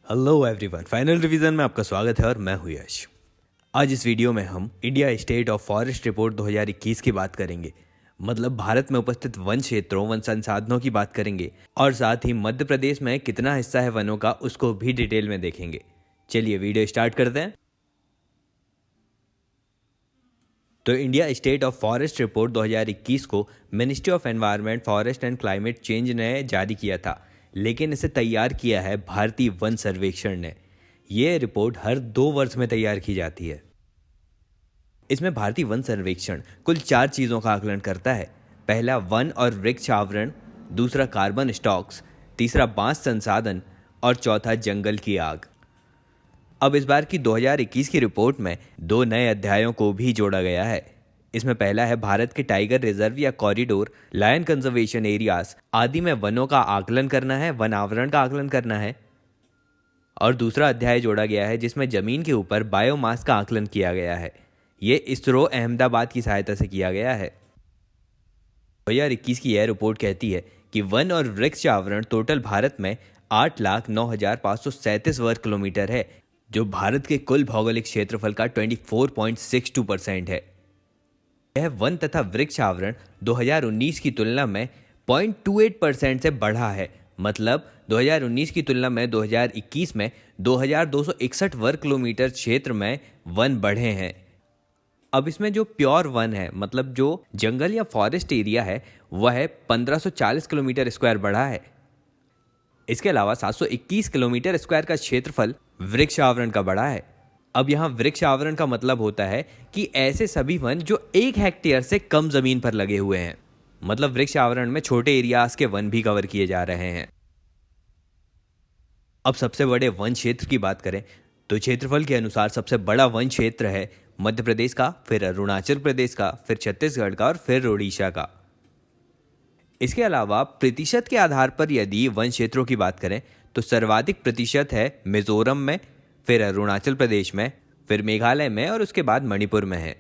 Hello everyone, final revision में आपका स्वागत है और मैं हूं यश। आज इस वीडियो में हम India state of forest report 2021 की बात करेंगे। मतलब भारत में उपस्थित वन क्षेत्रों, वन संसाधनों की बात करेंगे और साथ ही मध्य प्रदेश में कितना हिस्सा है वनों का, उसको भी डिटेल में देखेंगे। चलिए वीडियो स्टार्ट करते हैं। तो India state of forest report 2021 को ministry of environment, forest and climate change ने जारी किया था, लेकिन इसे तैयार किया है भारतीय वन सर्वेक्षण ने। यह रिपोर्ट हर 2 वर्ष में तैयार की जाती है। इसमें भारतीय वन सर्वेक्षण कुल 4 चीज़ों का आकलन करता है। पहला वन और वृक्ष आवरण, दूसरा कार्बन स्टॉक्स, तीसरा बांस संसाधन और चौथा जंगल की आग। अब इस बार की 2021 की रिपोर्ट में 2 नए अध्यायों को भी जोड़ा गया है। इसमें पहला है भारत के टाइगर रिजर्व या कॉरिडोर, लायन कंजर्वेशन एरियाज आदि में वनों का आकलन करना है, वन आवरण का आकलन करना है। और दूसरा अध्याय जोड़ा गया है जिसमें जमीन के ऊपर बायोमास का आकलन किया गया है। ये इसरो अहमदाबाद की सहायता से किया गया है। 2021 की यह रिपोर्ट कहती है कि वन और वृक्ष आवरण टोटल भारत में 8,09,537 वर्ग किलोमीटर है, जो भारत के कुल भौगोलिक क्षेत्रफल का 24.62% है। यह वन तथा वृक्ष आवरण 2019 की तुलना में 0.28% से बढ़ा है। मतलब 2019 की तुलना में 2021 में 2,261 वर्ग किलोमीटर क्षेत्र में वन बढ़े हैं। अब इसमें जो प्योर वन है, मतलब जो जंगल या फॉरेस्ट एरिया है, वह है 1540 किलोमीटर स्क्वायर बढ़ा है। इसके अलावा 721 किलोमीटर स्क्वायर का क्षेत्रफल वृक्ष आवरण का बढ़ा है। अब यहाँ वृक्ष आवरण का मतलब होता है कि ऐसे सभी वन जो 1 हेक्टेयर से कम जमीन पर लगे हुए हैं। मतलब वृक्ष आवरण में छोटे एरियाज के वन भी कवर किए जा रहे हैं। अब सबसे बड़े वन क्षेत्र की बात करें तो क्षेत्रफल के अनुसार सबसे बड़ा वन क्षेत्र है मध्य प्रदेश का, फिर अरुणाचल प्रदेश का, फिर छत्तीसगढ़ का और फिर ओडिशा का। इसके अलावा प्रतिशत के आधार पर यदि वन क्षेत्रों की बात करें तो सर्वाधिक प्रतिशत है मिजोरम में, फिर अरुणाचल प्रदेश में, फिर मेघालय में और उसके बाद मणिपुर में है।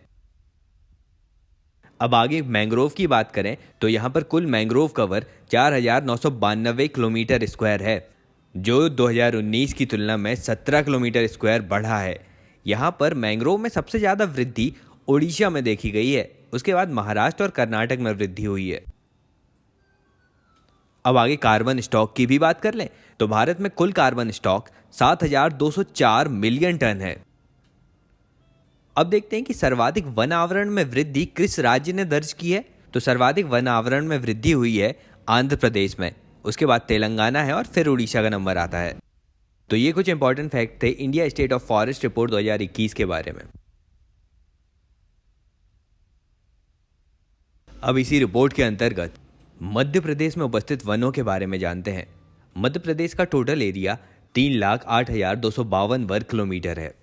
अब आगे मैंग्रोव की बात करें तो यहाँ पर कुल मैंग्रोव कवर 4,992 किलोमीटर स्क्वायर है, जो 2019 की तुलना में 17 किलोमीटर स्क्वायर बढ़ा है। यहाँ पर मैंग्रोव में सबसे ज़्यादा वृद्धि ओडिशा में देखी गई है, उसके बाद महाराष्ट्र और कर्नाटक में वृद्धि हुई है। अब आगे कार्बन स्टॉक की भी बात कर लें तो भारत में कुल कार्बन स्टॉक 7,204 मिलियन टन है। अब देखते हैं कि सर्वाधिक वन आवरण में वृद्धि किस राज्य ने दर्ज की है। तो सर्वाधिक वन आवरण में वृद्धि हुई है आंध्र प्रदेश में, उसके बाद तेलंगाना है और फिर उड़ीसा का नंबर आता है। तो ये कुछ इंपॉर्टेंट फैक्ट थे India state of forest report 2021 के बारे में। अब इसी रिपोर्ट के अंतर्गत मध्य प्रदेश में उपस्थित वनों के बारे में जानते हैं। मध्य प्रदेश का टोटल एरिया 3,08,252 वर्ग किलोमीटर है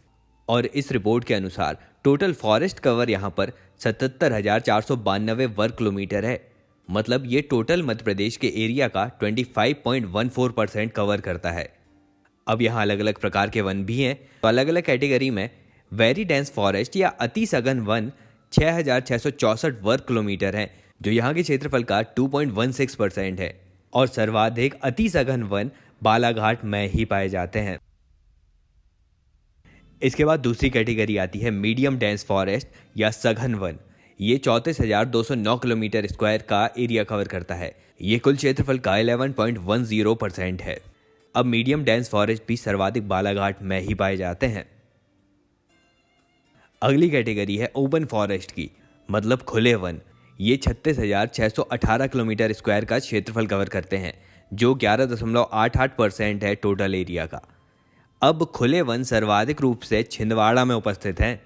और इस रिपोर्ट के अनुसार टोटल फॉरेस्ट कवर यहाँ पर 77,492 वर्ग किलोमीटर है। मतलब ये टोटल मध्य प्रदेश के एरिया का 25.14% कवर करता है। अब यहाँ अलग अलग प्रकार के वन भी हैं। तो अलग अलग कैटेगरी में वेरी डेंस फॉरेस्ट या अति सघन वन 6,664 वर्ग किलोमीटर हैं, जो यहाँ के क्षेत्रफल का 2.16% है। और सर्वाधिक अति सघन वन बालाघाट में ही पाए जाते हैं। इसके बाद दूसरी कैटेगरी आती है मीडियम डेंस फॉरेस्ट या सघन वन। ये 34,209 किलोमीटर स्क्वायर का एरिया कवर करता है। ये कुल क्षेत्रफल का 11.10% है। अब मीडियम डेंस फॉरेस्ट भी सर्वाधिक बालाघाट में ही पाए जाते हैं। अगली कैटेगरी है ओपन फॉरेस्ट की, मतलब खुले वन। ये 36,618 किलोमीटर स्क्वायर का क्षेत्रफल कवर करते हैं, जो 11.88% है टोटल एरिया का। अब खुले वन सर्वाधिक रूप से छिंदवाड़ा में उपस्थित हैं।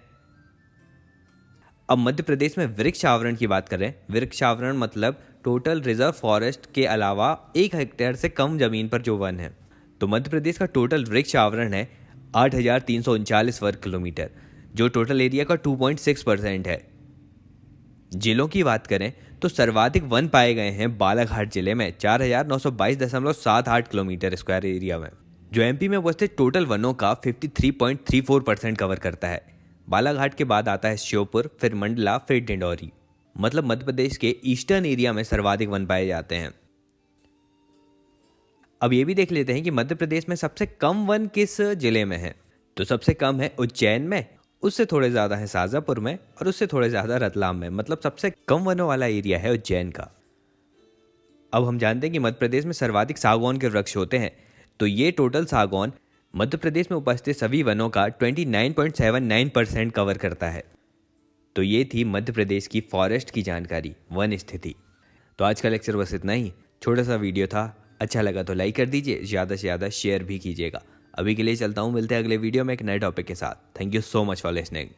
अब मध्य प्रदेश में वृक्ष आवरण की बात करें। वृक्ष आवरण मतलब टोटल रिजर्व फॉरेस्ट के अलावा 1 हेक्टेयर से कम जमीन पर जो वन है। तो मध्य प्रदेश का टोटल वृक्ष आवरण है 8,339 वर्ग किलोमीटर, जो टोटल एरिया का 2.6% है। जिलों की बात करें तो सर्वाधिक वन पाए गए हैं बालाघाट जिले में 4,922.78 किलोमीटर स्क्वायर एरिया में, जो एमपी में उपस्थित टोटल वनों का 53.34% कवर करता है। बालाघाट के बाद आता है श्योपुर, फिर मंडला, फिर डिंडौरी। मतलब मध्य प्रदेश के ईस्टर्न एरिया में सर्वाधिक वन पाए जाते हैं। अब ये भी देख लेते हैं कि मध्य प्रदेश में सबसे कम वन किस जिले में है। तो सबसे कम है उज्जैन में, उससे थोड़े ज़्यादा है शाजापुर में और उससे थोड़े ज़्यादा रतलाम में। मतलब सबसे कम वनों वाला एरिया है उज्जैन का। अब हम जानते हैं कि मध्य प्रदेश में सर्वाधिक सागौन के वृक्ष होते हैं। तो ये टोटल सागौन मध्य प्रदेश में उपस्थित सभी वनों का 29.79% कवर करता है। तो ये थी मध्य प्रदेश की फॉरेस्ट की जानकारी, वन स्थिति। तो आज का लेक्चर बस इतना ही, छोटा सा वीडियो था। अच्छा लगा तो लाइक कर दीजिए, ज़्यादा से ज़्यादा शेयर भी कीजिएगा। अभी के लिए चलता हूँ, मिलते हैं अगले वीडियो में एक नए टॉपिक के साथ। Thank you so much for listening.